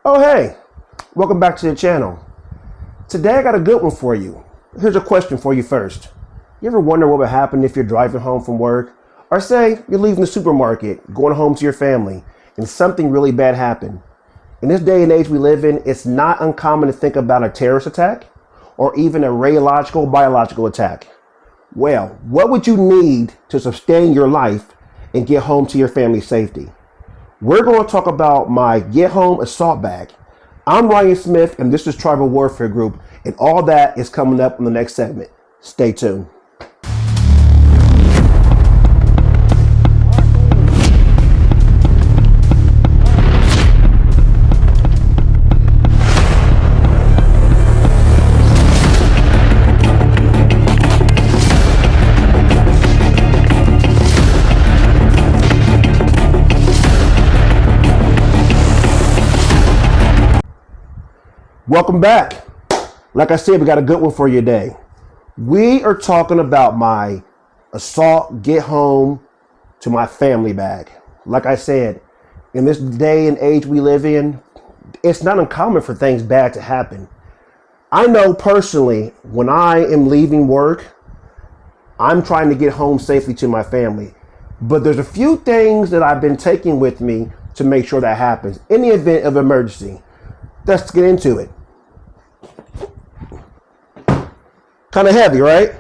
Oh hey, welcome back to the channel. Today I got a good one for you. Here's a question for you first. You ever wonder what would happen if you're driving home from work? Or say you're leaving the supermarket, going home to your family, and something really bad happened. In this day and age we live in, it's not uncommon to think about a terrorist attack or even a radiological biological attack. Well, what would you need to sustain your life and get home to your family's safety? We're going to talk about my Get Home Assault Bag. I'm Ryan Smith, and this is Tribal Warfare Group, and all that is coming up in the next segment. Stay tuned. Welcome back. Like I said, we got a good one for you today. We are talking about my Assault Get Home to my Family bag. Like I said, in this day and age we live in, it's not uncommon for things bad to happen. I know personally, when I am leaving work, I'm trying to get home safely to my family. But there's a few things that I've been taking with me to make sure that happens in the event of emergency. Let's get into it. Kind of heavy, right?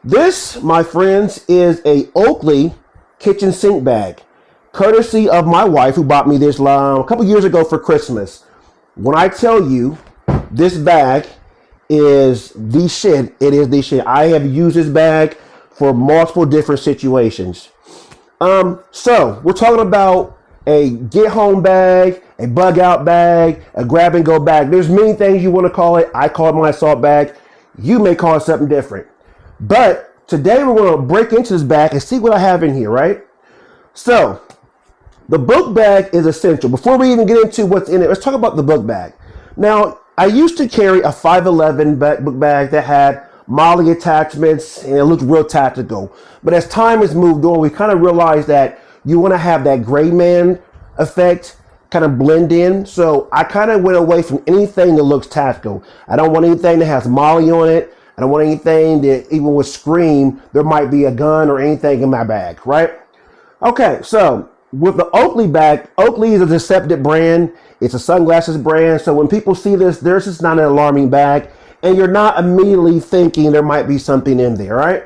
This, my friends, is a Oakley kitchen sink bag, courtesy of my wife, who bought me this a couple years ago for Christmas. When I tell you this bag is the shit, it is the shit. I have used this bag for multiple different situations. So we're talking about a get home bag, a bug out bag, a grab and go bag. There's many things you want to call it. I call it my assault bag. You may call it something different. But today we're going to break into this bag and see what I have in here, right? So the book bag is essential. Before we even get into what's in it, let's talk about the book bag. Now, I used to carry a 511 book bag that had MOLLE attachments and it looked real tactical. But as time has moved on, we kind of realized that you want to have that gray man effect kind of blend in. So I kind of went away from anything that looks tactical. I don't want anything that has MOLLE on it. I don't want anything that even would scream there might be a gun or anything in my bag, right? Okay, so with the Oakley bag, Oakley is a deceptive brand. It's a sunglasses brand. So when people see this, there's just not an alarming bag, and you're not immediately thinking there might be something in there, right?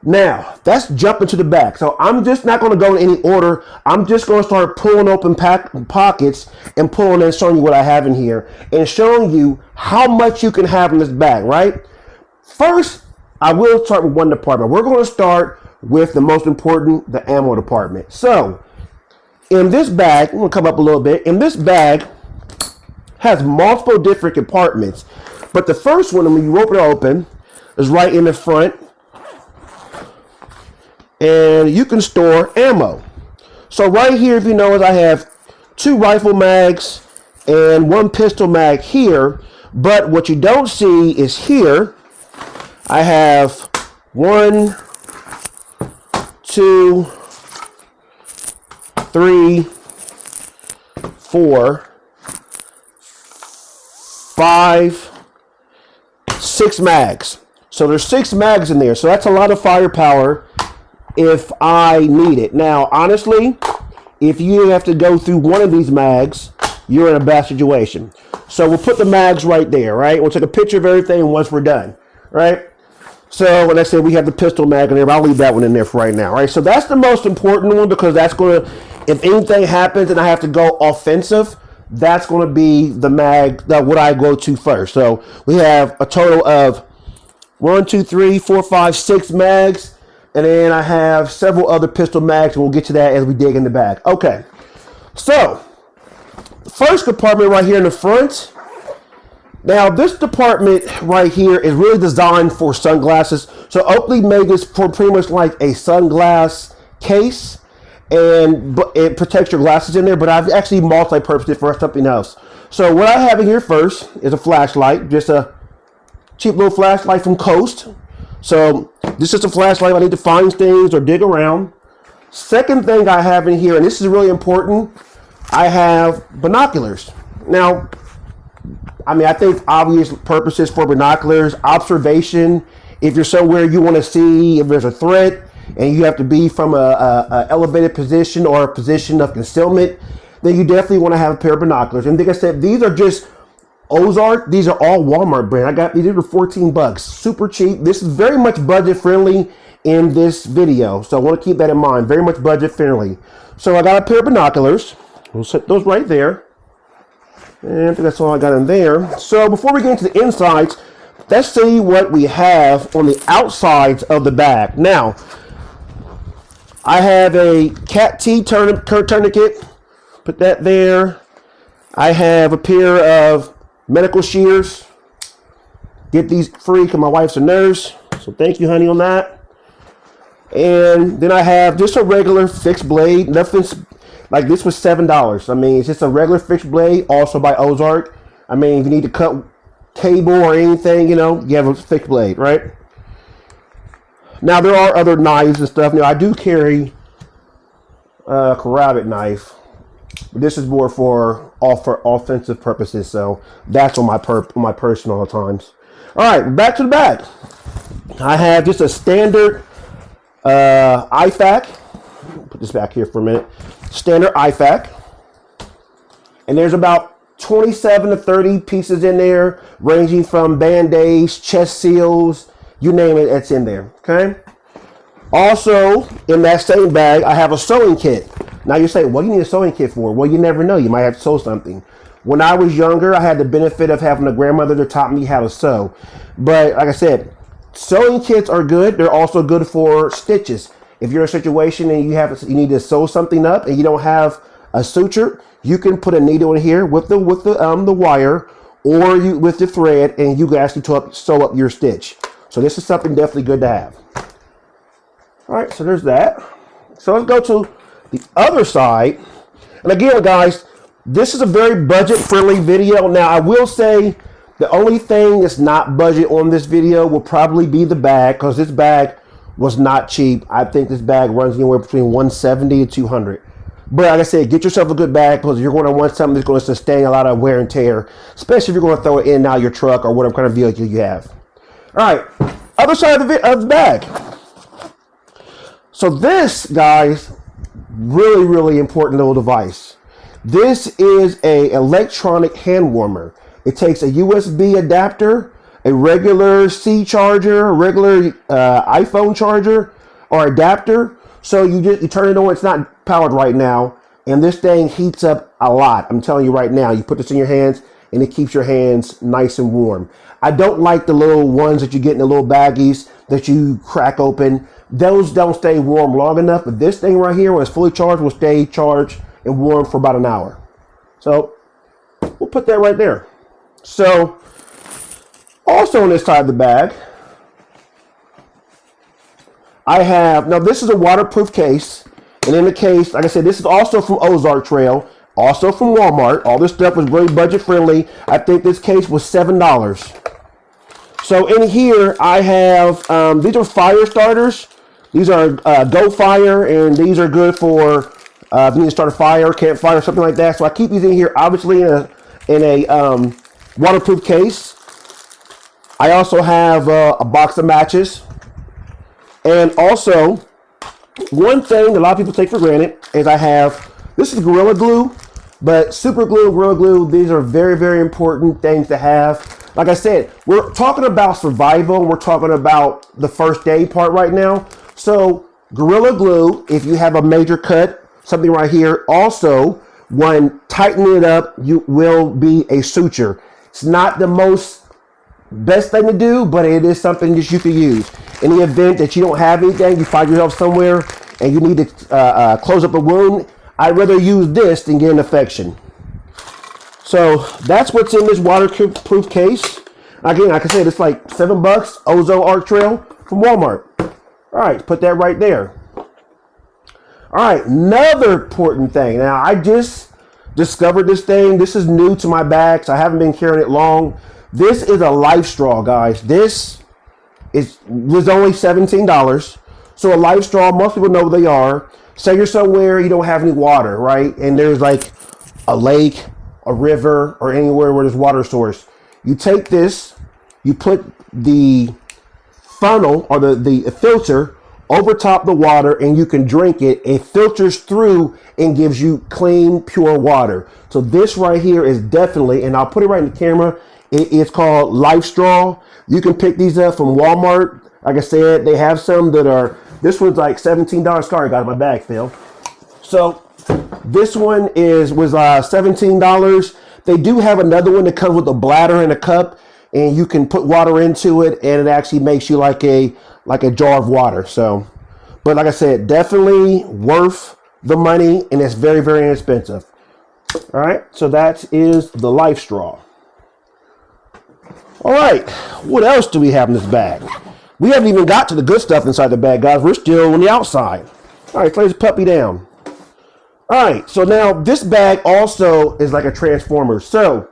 Now, let's jump into the back. So I'm just not going to go in any order. I'm just going to start pulling open pockets and pulling and showing you what I have in here and showing you how much you can have in this bag, right? First, I will start with one department. We're going to start with the most important, the ammo department. So in this bag, I'm going to come up a little bit. In this bag has multiple different compartments, but the first one, when you open it open, is right in the front. And you can store ammo. So right here, if you notice, I have 2 rifle mags and 1 pistol mag here. But what you don't see is here, I have 1, 2, 3, 4, 5, 6 mags. So there's 6 mags in there. So that's a lot of firepower if I need it. Now, honestly, if you have to go through one of these mags, you're in a bad situation. So we'll put the mags right there, right? We'll take a picture of everything once we're done, right? So, when I said we have the pistol mag in there, but I'll leave that one in there for right now, right? So that's the most important one, because that's going to, if anything happens and I have to go offensive, that's going to be the mag, what I go to first. So we have a total of 1, 2, 3, 4, 5, 6 mags. And then I have several other pistol mags, and we'll get to that as we dig in the bag. Okay, so the first compartment right here in the front. Now, this department right here is really designed for sunglasses. So Oakley made this for pretty much like a sunglass case, and it protects your glasses in there, but I've actually multi-purposed it for something else. So what I have in here first is a flashlight, just a cheap little flashlight from Coast. So this is a flashlight if I need to find things or dig around. Second thing I have in here, and this is really important, I have binoculars. Now, I mean, I think obvious purposes for binoculars, observation. If you're somewhere you want to see if there's a threat and you have to be from a elevated position or a position of concealment, then you definitely want to have a pair of binoculars. And like I said, these are just Ozark. These are all Walmart brand. I got these are $14, super cheap. This is very much budget friendly in this video, so I want to keep that in mind. Very much budget friendly. So I got a pair of binoculars. We'll set those right there. And I think that's all I got in there. So before we get into the insides, let's see what we have on the outsides of the bag. Now, I have a cat T tourniquet. Put that there. I have a pair of medical shears. Get these free because my wife's a nurse. So thank you, honey, on that. And then I have just a regular fixed blade. Nothing's like this was $7. I mean, it's just a regular fixed blade, also by Ozark. I mean, if you need to cut cable or anything, you know, you have a fixed blade, right? Now there are other knives and stuff. Now I do carry a karate knife. But this is more for offensive purposes, so that's on my person all the times. All right, back to the bag. I have just a standard IFAK. Put this back here for a minute. Standard IFAK, and there's about 27 to 30 pieces in there, ranging from band-aids, chest seals, you name it, it's in there. Okay. Also, in that same bag, I have a sewing kit. Now you say, what do you need a sewing kit for? Well, you never know. You might have to sew something. When I was younger, I had the benefit of having a grandmother that taught me how to sew. But like I said, sewing kits are good. They're also good for stitches. If you're in a situation and you need to sew something up and you don't have a suture, you can put a needle in here with the wire, or with the thread, and you can actually sew up your stitch. So this is something definitely good to have. All right, so there's that. So let's go to the other side. And again, guys, this is a very budget-friendly video. Now, I will say the only thing that's not budget on this video will probably be the bag, because this bag was not cheap. I think this bag runs anywhere between $170 and $200. But like I said, get yourself a good bag, because you're going to want something that's going to sustain a lot of wear and tear, especially if you're going to throw it in and out of your truck or whatever kind of vehicle you have. All right, other side of the bag. So this, guys, really, really important little device. This is a electronic hand warmer. It takes a USB adapter, a regular C charger, a regular iPhone charger or adapter. So you turn it on. It's not powered right now, and this thing heats up a lot. I'm telling you right now. You put this in your hands, and it keeps your hands nice and warm. I don't like the little ones that you get in the little baggies that you crack open. Those don't stay warm long enough, but this thing right here, when it's fully charged, will stay charged and warm for about an hour. So we'll put that right there. So also on this side of the bag, I have, now this is a waterproof case. And in the case, like I said, this is also from Ozark Trail, also from Walmart. All this stuff was very budget friendly. I think this case was $7. So in here, I have, these are fire starters. These are Go Fire, and these are good for if you need to start a fire, campfire, something like that. So I keep these in here, obviously in a waterproof case. I also have a box of matches. And also, one thing a lot of people take for granted is I have, this is Gorilla Glue, but Super Glue and Gorilla Glue, these are very, very important things to have. Like I said, we're talking about survival, and we're talking about the first aid part right now. So Gorilla Glue, if you have a major cut, something right here, also when tightening it up, you will be a suture. It's not the best thing to do, but it is something that you can use. In the event that you don't have anything, you find yourself somewhere and you need to close up a wound, I'd rather use this than get an infection. So that's what's in this waterproof case. Again, like I said, it's like $7, Ozark Trail from Walmart. All right, put that right there. All right, another important thing. Now, I just discovered this thing. This is new to my bags. I haven't been carrying it long. This is a LifeStraw, guys. This was only $17. So a LifeStraw, most people know what they are. Say you're somewhere, you don't have any water, right? And there's like a lake a river, or anywhere where there's water source. You take this, you put the funnel or the filter over top the water, and you can drink it. It filters through and gives you clean, pure water. So this right here is definitely, and I'll put it right in the camera, it's called LifeStraw. You can pick these up from Walmart. Like I said, they have some that are, this one's like $17. Sorry, got my bag, Phil. So this one was $17. They do have another one that comes with a bladder and a cup, and you can put water into it, and it actually makes you like a jar of water. So, but like I said, definitely worth the money, and it's very, very inexpensive. All right, so that is the LifeStraw. All right, what else do we have in this bag? We haven't even got to the good stuff inside the bag, guys. We're still on the outside. All right, so let's puppy down. All right, so now this bag also is like a transformer. So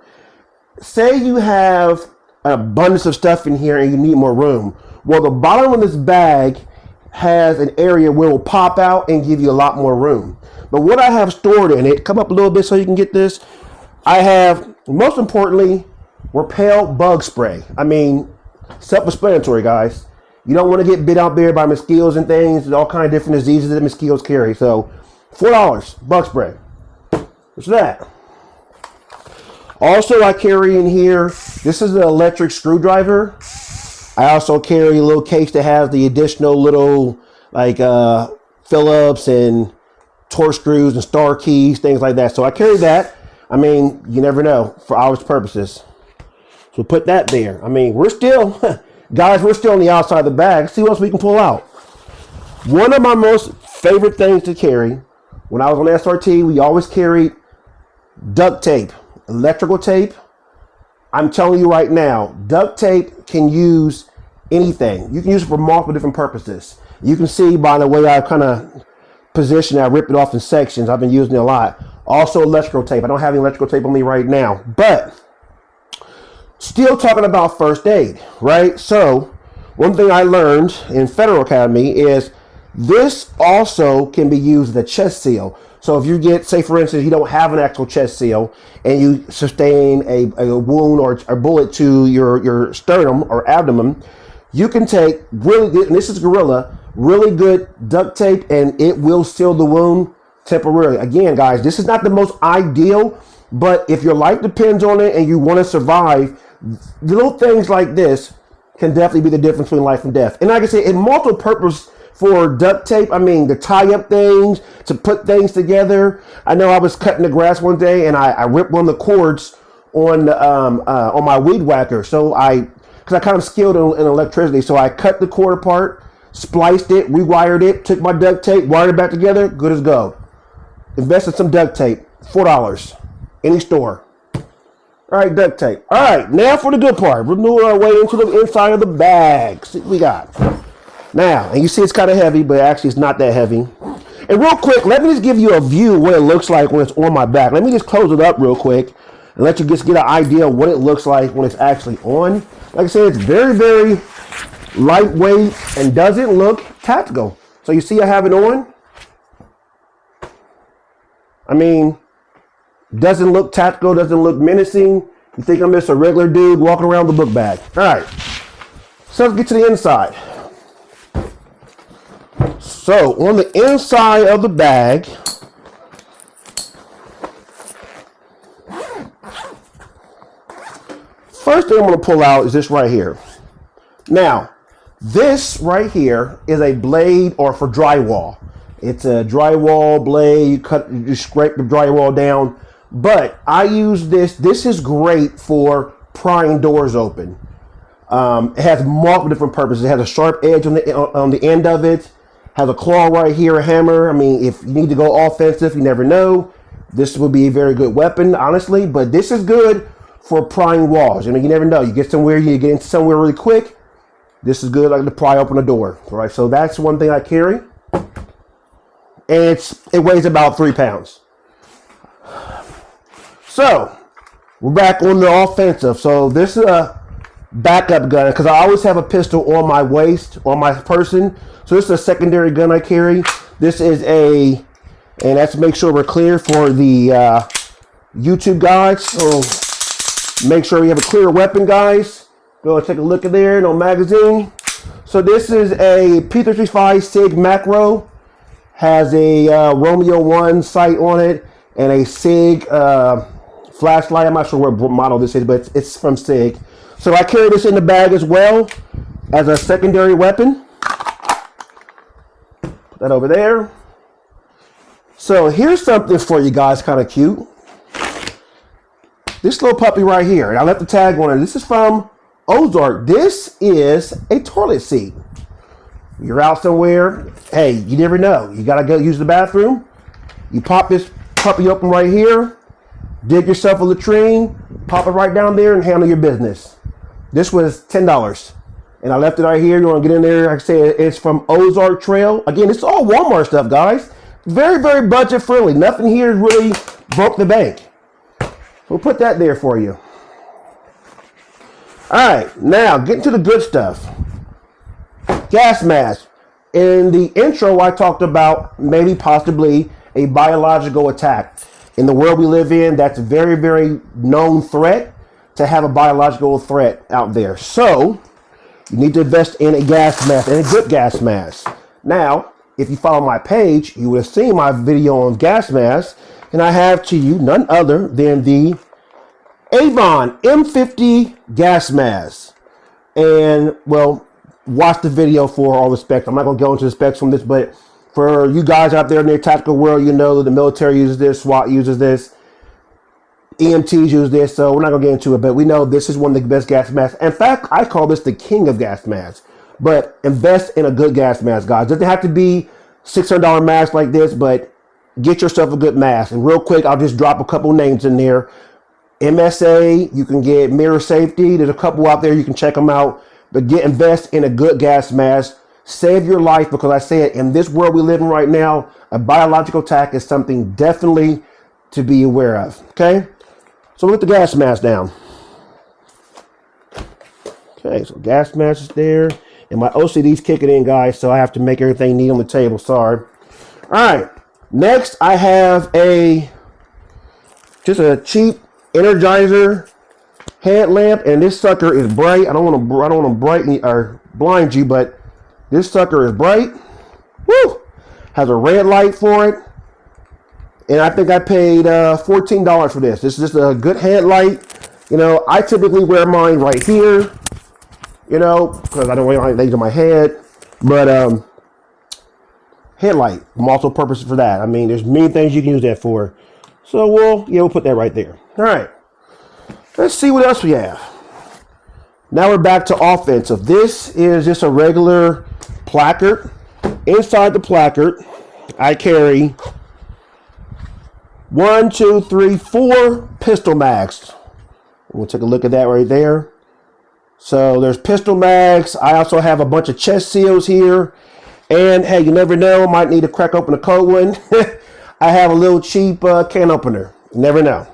say you have an abundance of stuff in here and you need more room. Well, the bottom of this bag has an area where it will pop out and give you a lot more room. But what I have stored in it, come up a little bit so you can get this. I have, most importantly, repel bug spray. I mean, self-explanatory, guys. You don't want to get bit out there by mosquitoes and things, and all kinds of different diseases that mosquitoes carry. So $4 bug spray. What's that? Also, I carry in here, this is an electric screwdriver. I also carry a little case that has the additional little like Phillips and Torx screws and star keys, things like that. So I carry that. I mean, you never know, for our purposes. So put that there. I mean, we're still, guys, we're still on the outside of the bag. See what else we can pull out. One of my most favorite things to carry, when I was on SRT, we always carried duct tape, electrical tape. I'm telling you right now, duct tape can use anything. You can use it for multiple different purposes. You can see by the way I kind of position, I rip it off in sections. I've been using it a lot. Also electrical tape. I don't have any electrical tape on me right now, but still talking about first aid, right? So one thing I learned in Federal Academy is this also can be used as a chest seal. So if you get, say for instance, you don't have an actual chest seal and you sustain a wound or a bullet to your sternum or abdomen, you can take really good, and this is Gorilla, really good duct tape, and it will seal the wound temporarily. Again, guys, this is not the most ideal, but if your life depends on it and you want to survive, little things like this can definitely be the difference between life and death. And like I said, in multiple purpose for duct tape, I mean, to tie up things, to put things together. I know I was cutting the grass one day and I ripped one of the cords on my weed whacker. So because I kind of skilled in electricity, so I cut the cord apart, spliced it, rewired it, took my duct tape, wired it back together, good as gold. Invested some duct tape, $4, any store. All right, duct tape. All right, now for the good part. We're moving our way into the inside of the bag. See what we got. Now, and you see it's kind of heavy, but actually it's not that heavy. And real quick, let me just give you a view of what it looks like when it's on my back. Let me just close it up real quick and let you just get an idea of what it looks like when it's actually on. Like I said, it's very, very lightweight and doesn't look tactical. So you see I have it on. I mean, doesn't look tactical, doesn't look menacing. You think I'm just a regular dude walking around with a book bag. All right, so let's get to the inside. So on the inside of the bag, first thing I'm going to pull out is this right here. Now, this right here is a blade or for drywall. It's a drywall blade. You scrape the drywall down. But I use this. This is great for prying doors open. It has multiple different purposes. It has a sharp edge on the end of it. Has a claw right here, a hammer. I mean, if you need to go offensive, you never know. This would be a very good weapon, honestly. But this is good for prying walls. You know, you never know. You get somewhere, you get into somewhere really quick. This is good, like to pry open a door. All right, so that's one thing I carry. And it weighs about 3 pounds. So we're back on the offensive. So this is a backup gun because I always have a pistol on my waist, on my person. So this is a secondary gun I carry. This is and that's to make sure we're clear for the YouTube guides. So make sure you have a clear weapon, guys. Go and take a look at there, no magazine. So this is a P335 SIG macro. Has a Romeo 1 sight on it and a SIG flashlight. I'm not sure what model this is, but it's from SIG. So I carry this in the bag as well as a secondary weapon. Put that over there. So here's something for you guys, kind of cute. This little puppy right here, and I left the tag on it. This is from Ozark. This is a toilet seat. You're out somewhere, hey, you never know. You gotta go use the bathroom. You pop this puppy open right here, dig yourself a latrine, pop it right down there and handle your business. This was $10. And I left it right here. You wanna get in there, like I said, it's from Ozark Trail. Again, this is all Walmart stuff, guys. Very, very budget friendly. Nothing here really broke the bank. We'll put that there for you. All right, now getting to the good stuff. Gas mask. In the intro, I talked about maybe possibly a biological attack. In the world we live in, that's a very, very known threat to have a biological threat out there. So you need to invest in a gas mask, and a good gas mask. Now, if you follow my page, you would have seen my video on gas masks, and I have to you none other than the Avon M50 gas mask. And, well, watch the video for all the specs. I'm not going to go into the specs from this, but for you guys out there in the tactical world, you know that the military uses this, SWAT uses this, EMTs use this, so we're not going to get into it, but we know this is one of the best gas masks. In fact, I call this the king of gas masks. But invest in a good gas mask, guys. Doesn't have to be $600 mask like this, but get yourself a good mask. And real quick, I'll just drop a couple names in there. MSA, you can get Mirror Safety. There's a couple out there. You can check them out. But invest in a good gas mask. Save your life, because I said in this world we live in right now, a biological attack is something definitely to be aware of. Okay? So put the gas mask down. Okay, so gas mask is there. And my OCD's kicking in, guys, so I have to make everything neat on the table. Sorry. All right. Next, I have just a cheap Energizer headlamp, and this sucker is bright. I don't want to brighten or blind you, but this sucker is bright. Woo! Has a red light for it, and I think I paid $14 for this. This is just a good headlight. You know, I typically wear mine right here. You know, because I don't want things on my head, but headlight, multiple purposes for that. I mean, there's many things you can use that for. So we'll put that right there. All right, let's see what else we have. Now we're back to offensive. This is just a regular placard. Inside the placard, I carry 1, 2, 3, 4 pistol mags. We'll take a look at that right there. So there's pistol mags. I also have a bunch of chest seals here. And hey, you never know, might need to crack open a cold one. I have a little cheap can opener. You never know.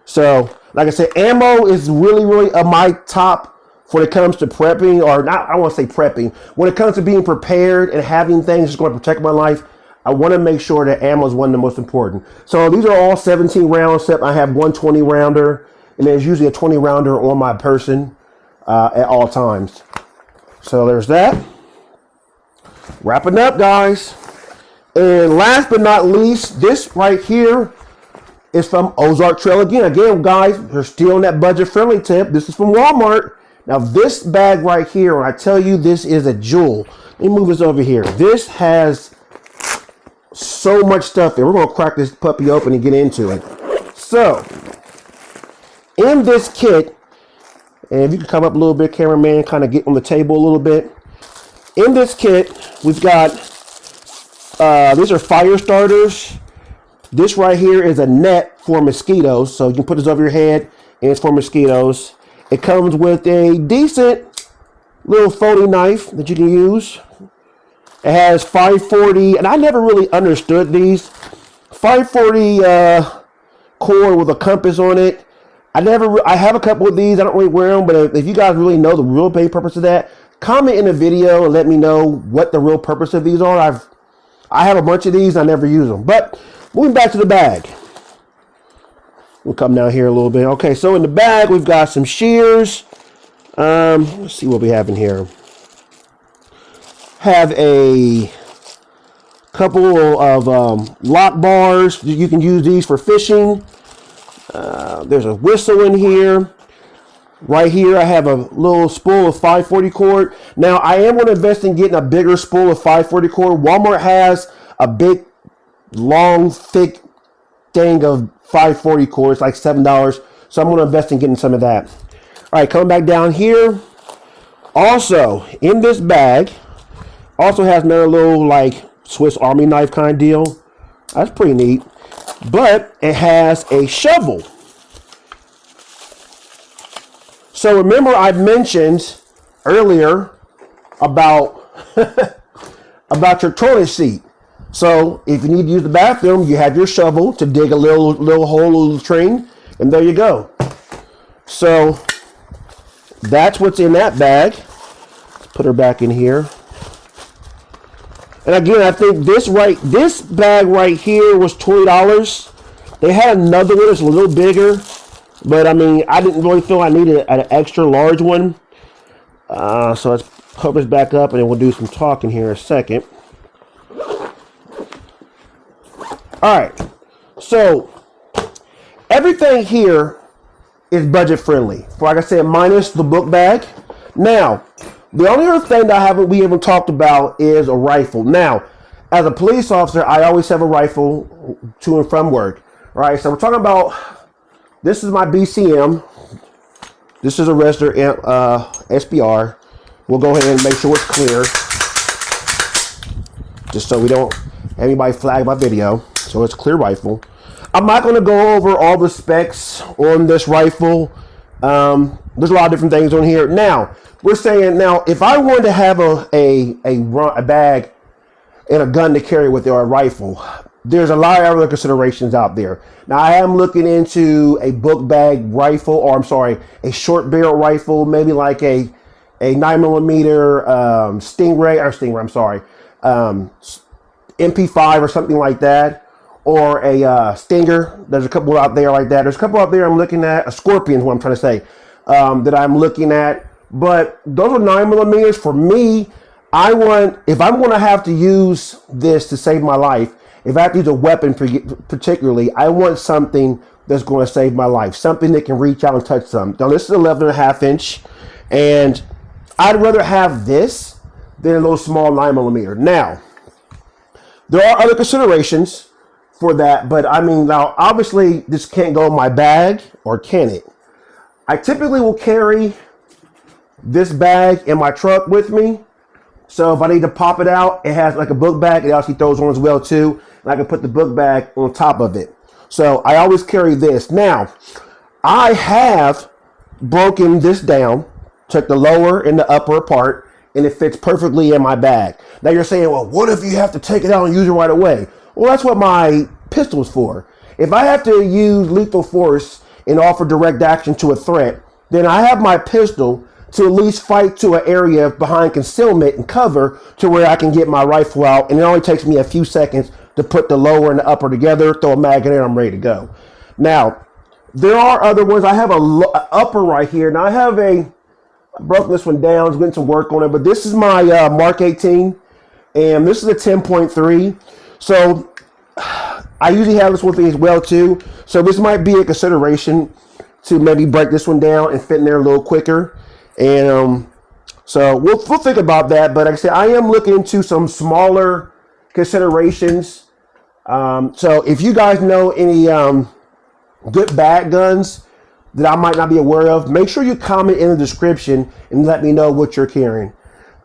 So, like I said, ammo is really, really my top when it comes to prepping, or not, I want to say prepping. When it comes to being prepared and having things that's going to protect my life, I want to make sure that ammo is one of the most important. So these are all 17 rounds, except I have one 20 rounder. And there's usually a 20 rounder on my person at all times. So there's that. Wrapping up, guys. And last but not least, this right here is from Ozark Trail again. Again, guys, we're still on that budget-friendly tip. This is from Walmart. Now, this bag right here, when I tell you this is a jewel. Let me move this over here. This has so much stuff in. We're going to crack this puppy open and get into it. So, in this kit, and if you can come up a little bit, cameraman, kind of get on the table a little bit. In this kit, we've got, these are fire starters. This right here is a net for mosquitoes. So you can put this over your head, and it's for mosquitoes. It comes with a decent little folding knife that you can use. It has 540, and I never really understood these. 540 cord with a compass on it. I have a couple of these. I don't really wear them, but if you guys really know the real main purpose of that, comment in the video and let me know what the real purpose of these are. I have a bunch of these. I never use them. But moving back to the bag. We'll come down here a little bit. Okay, so in the bag, we've got some shears. Let's see what we have in here. Have a couple of lock bars. You can use these for fishing. There's a whistle in here. Right here, I have a little spool of 540 cord. Now, I am going to invest in getting a bigger spool of 540 cord. Walmart has a big, long, thick thing of 540 cord. It's like $7. So I'm going to invest in getting some of that. All right, coming back down here. Also, in this bag, also has another little like Swiss Army knife kind of deal. That's pretty neat. But it has a shovel. So remember I mentioned earlier about about your toilet seat. So if you need to use the bathroom, you have your shovel to dig a little hole, little latrine, and there you go. So that's what's in that bag. Let's put her back in here. And again, I think this bag right here was $20. They had another one that's a little bigger. But, I mean, I didn't really feel I needed an extra large one. So let's put this back up, and then we'll do some talking here in a second. All right. So, everything here is budget friendly. Like I said, minus the book bag. Now, the only other thing that we haven't talked about is a rifle. Now, as a police officer, I always have a rifle to and from work. All right. So, we're talking about... This is my BCM. This is a registered SBR. We'll go ahead and make sure it's clear. Just so we don't have anybody flag my video. So it's a clear rifle. I'm not going to go over all the specs on this rifle. There's a lot of different things on here. Now, we're saying, now, if I wanted to have a bag and a gun to carry with it, or a rifle, there's a lot of other considerations out there. Now, I am looking into a book bag rifle, or I'm sorry, a short barrel rifle, maybe like a 9mm MP5 or something like that, or a Stinger. There's a couple out there like that. There's a couple out there I'm looking at. A Scorpion is what I'm trying to say, that I'm looking at. But those are 9mm. For me, if I'm going to have to use this to save my life, if I have to use a weapon particularly, I want something that's going to save my life. Something that can reach out and touch something. Now, this is 11.5 inch. And I'd rather have this than a little small 9mm. Now, there are other considerations for that. But, I mean, now, obviously, this can't go in my bag. Or can it? I typically will carry this bag in my truck with me. So if I need to pop it out, it has like a book bag. It actually throws on as well too. And I can put the book bag on top of it. So I always carry this. Now, I have broken this down, took the lower and the upper part, and it fits perfectly in my bag. Now you're saying, well, what if you have to take it out and use it right away? Well, that's what my pistol is for. If I have to use lethal force and offer direct action to a threat, then I have my pistol to at least fight to an area behind concealment and cover to where I can get my rifle out. And it only takes me a few seconds to put the lower and the upper together, throw a mag in there, and I'm ready to go. Now, there are other ones. I have a upper right here. Now, I broke this one down. I was doing some work on it. But this is my Mark 18. And this is a 10.3. So, I usually have this one thing as well, too. So, this might be a consideration to maybe break this one down and fit in there a little quicker. And so we'll think about that. But like I said, I am looking into some smaller considerations. So if you guys know any good bag guns that I might not be aware of, make sure you comment in the description and let me know what you're carrying.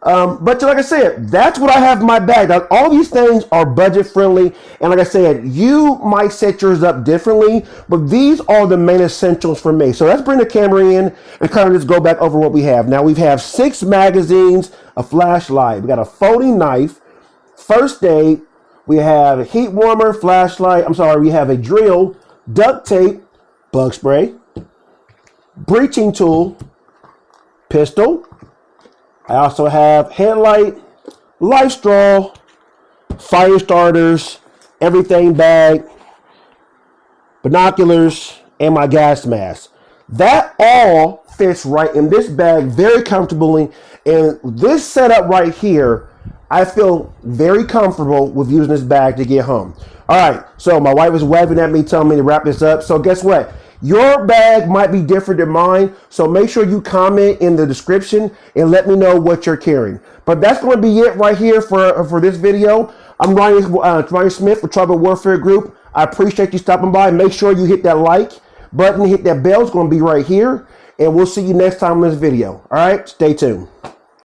But like I said, that's what I have in my bag. Now, all these things are budget friendly. And like I said, you might set yours up differently, but these are the main essentials for me. So let's bring the camera in and kind of just go back over what we have. Now we have 6 magazines, a flashlight. We got a folding knife, first aid. We have a heat warmer, flashlight. We have a drill, duct tape, bug spray, breaching tool, pistol. I also have headlight, LifeStraw, fire starters, everything bag, binoculars, and my gas mask. That all fits right in this bag very comfortably. And this setup right here, I feel very comfortable with using this bag to get home. All right, so my wife is waving at me, telling me to wrap this up. So guess what? Your bag might be different than mine, so make sure you comment in the description and let me know what you're carrying. But that's going to be it right here for this video. I'm Ryan Smith with Tribal Warfare Group. I appreciate you stopping by. Make sure you hit that like button, hit that bell. It's going to be right here. And we'll see you next time in this video. All right, stay tuned.